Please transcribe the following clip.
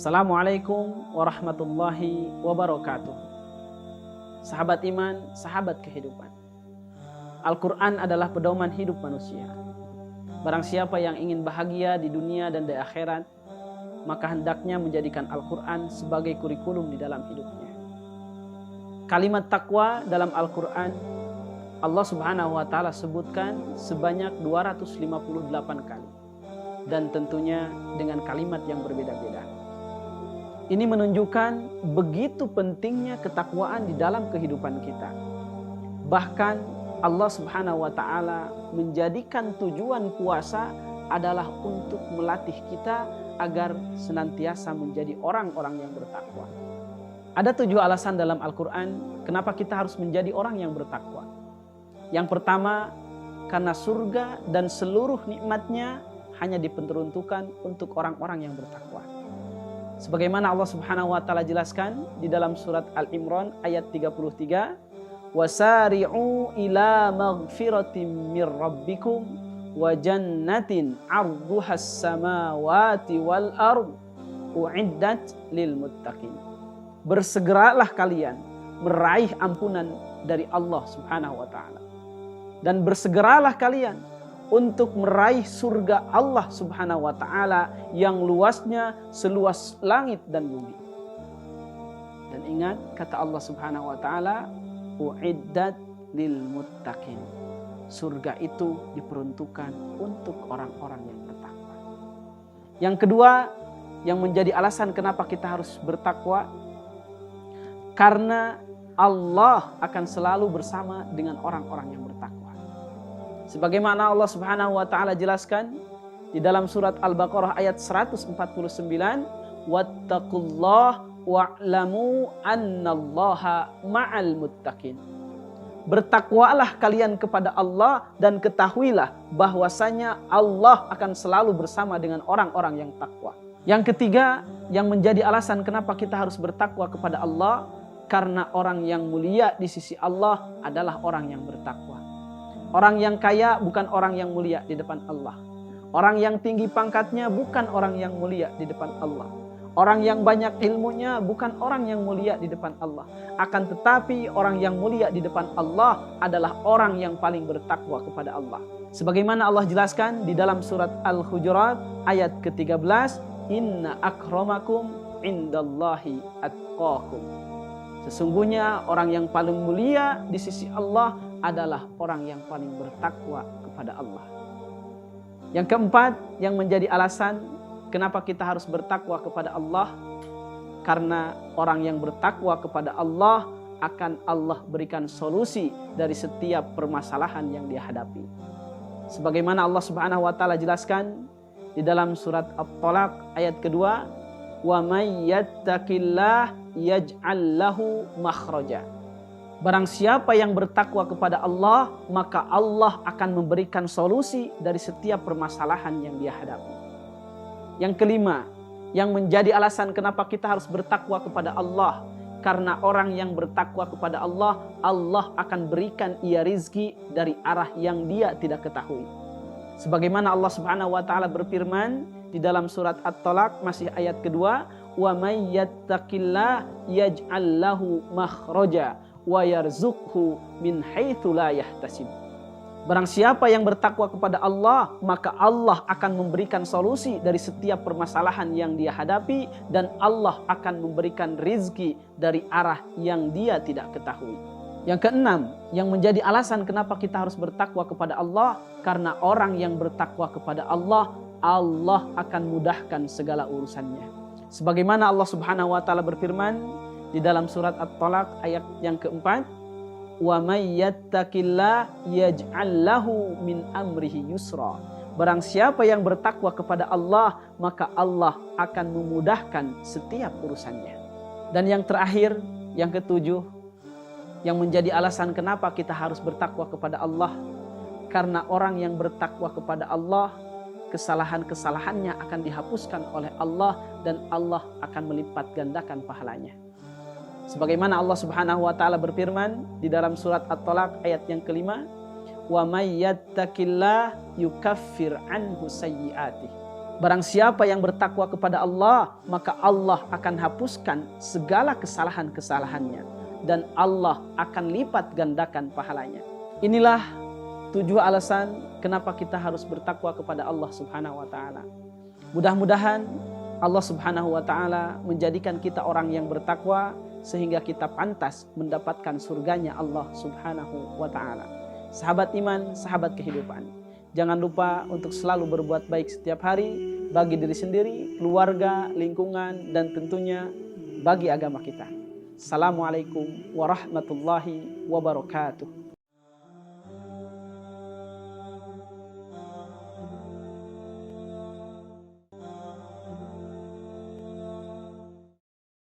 Assalamualaikum warahmatullahi wabarakatuh. Sahabat iman, sahabat kehidupan. Al-Quran adalah pedoman hidup manusia. Barang siapa yang ingin bahagia di dunia dan di akhirat, maka hendaknya menjadikan Al-Quran sebagai kurikulum di dalam hidupnya. Kalimat takwa dalam Al-Quran, Allah subhanahu wa ta'ala sebutkan sebanyak 258 kali. Dan tentunya dengan kalimat yang berbeda-beda. Ini menunjukkan begitu pentingnya ketakwaan di dalam kehidupan kita. Bahkan Allah subhanahu wa ta'ala menjadikan tujuan puasa adalah untuk melatih kita agar senantiasa menjadi orang-orang yang bertakwa. Ada 7 alasan dalam Al-Quran kenapa kita harus menjadi orang yang bertakwa. Yang pertama, karena surga dan seluruh nikmatnya hanya diperuntukkan untuk orang-orang yang bertakwa. Sebagaimana Allah subhanahu wa ta'ala jelaskan di dalam surat Al-Imran ayat 33. Wasari'u ila maghfiratin mir rabbikum wa jannatin arduhas samawati wal ard u'iddat lil muttaqin. Bersegeralah kalian meraih ampunan dari Allah subhanahu wa ta'ala. Dan bersegeralah kalian untuk meraih surga Allah subhanahu wa ta'ala yang luasnya seluas langit dan bumi. Dan ingat kata Allah subhanahu wa ta'ala, u'iddat lil muttaqin. Surga itu diperuntukkan untuk orang-orang yang bertakwa. Yang kedua, yang menjadi alasan kenapa kita harus bertakwa, karena Allah akan selalu bersama dengan orang-orang yang bertakwa. Sebagaimana Allah subhanahu wa ta'ala jelaskan di dalam surat Al-Baqarah ayat 149. Wattaqullah wa'lamu annallaha ma'al muttaqin. Bertakwalah kalian kepada Allah dan ketahuilah bahwasanya Allah akan selalu bersama dengan orang-orang yang takwa. Yang ketiga, yang menjadi alasan kenapa kita harus bertakwa kepada Allah, karena orang yang mulia di sisi Allah adalah orang yang bertakwa. Orang yang kaya bukan orang yang mulia di depan Allah. Orang yang tinggi pangkatnya bukan orang yang mulia di depan Allah. Orang yang banyak ilmunya bukan orang yang mulia di depan Allah. Akan tetapi orang yang mulia di depan Allah adalah orang yang paling bertakwa kepada Allah. Sebagaimana Allah jelaskan di dalam surat Al-Hujurat ayat ke-13. Inna akramakum indallahi atqakum. Sesungguhnya orang yang paling mulia di sisi Allah adalah orang yang paling bertakwa kepada Allah. Yang keempat, yang menjadi alasan kenapa kita harus bertakwa kepada Allah, karena orang yang bertakwa kepada Allah akan Allah berikan solusi dari setiap permasalahan yang dia hadapi. Sebagaimana Allah subhanahu wa ta'ala jelaskan di dalam surat At-Talaq ayat kedua, wa may yattaqillah yaj'al lahu makhraja. Barang siapa yang bertakwa kepada Allah, maka Allah akan memberikan solusi dari setiap permasalahan yang dia hadapi. Yang kelima, yang menjadi alasan kenapa kita harus bertakwa kepada Allah, karena orang yang bertakwa kepada Allah, Allah akan berikan ia rizki dari arah yang dia tidak ketahui. Sebagaimana Allah subhanahu wa ta'ala berfirman di dalam surat At-Talaq masih ayat kedua, wa may yattaqillah yaj'al lahu makhraja wa yarzuqhu min haitsu la yahtasib. Barang siapa yang bertakwa kepada Allah, maka Allah akan memberikan solusi dari setiap permasalahan yang dia hadapi, dan Allah akan memberikan rizki dari arah yang dia tidak ketahui. Yang keenam, yang menjadi alasan kenapa kita harus bertakwa kepada Allah, karena orang yang bertakwa kepada Allah, Allah akan mudahkan segala urusannya. Sebagaimana Allah subhanahu wa ta'ala berfirman di dalam surat At-Talaq ayat yang keempat, wa may yattaqillah yaj'al lahu min amrihi yusra. Barang siapa yang bertakwa kepada Allah, maka Allah akan memudahkan setiap urusannya. Dan yang terakhir, yang ketujuh, yang menjadi alasan kenapa kita harus bertakwa kepada Allah, karena orang yang bertakwa kepada Allah, kesalahan-kesalahannya akan dihapuskan oleh Allah dan Allah akan melipat gandakan pahalanya. Sebagaimana Allah subhanahu wa ta'ala berfirman di dalam surat At-Talaq ayat yang kelima, wa may yattaqillah yukaffir anhu sayyi'atih. Barang siapa yang bertakwa kepada Allah, maka Allah akan hapuskan segala kesalahan-kesalahannya dan Allah akan lipat gandakan pahalanya. Inilah 7 alasan kenapa kita harus bertakwa kepada Allah Subhanahu wa taala. Mudah-mudahan Allah Subhanahu wa taala menjadikan kita orang yang bertakwa sehingga kita pantas mendapatkan surganya Allah Subhanahu wa taala. Sahabat iman, sahabat kehidupan, jangan lupa untuk selalu berbuat baik setiap hari bagi diri sendiri, keluarga, lingkungan, dan tentunya bagi agama kita. Assalamualaikum warahmatullahi wabarakatuh.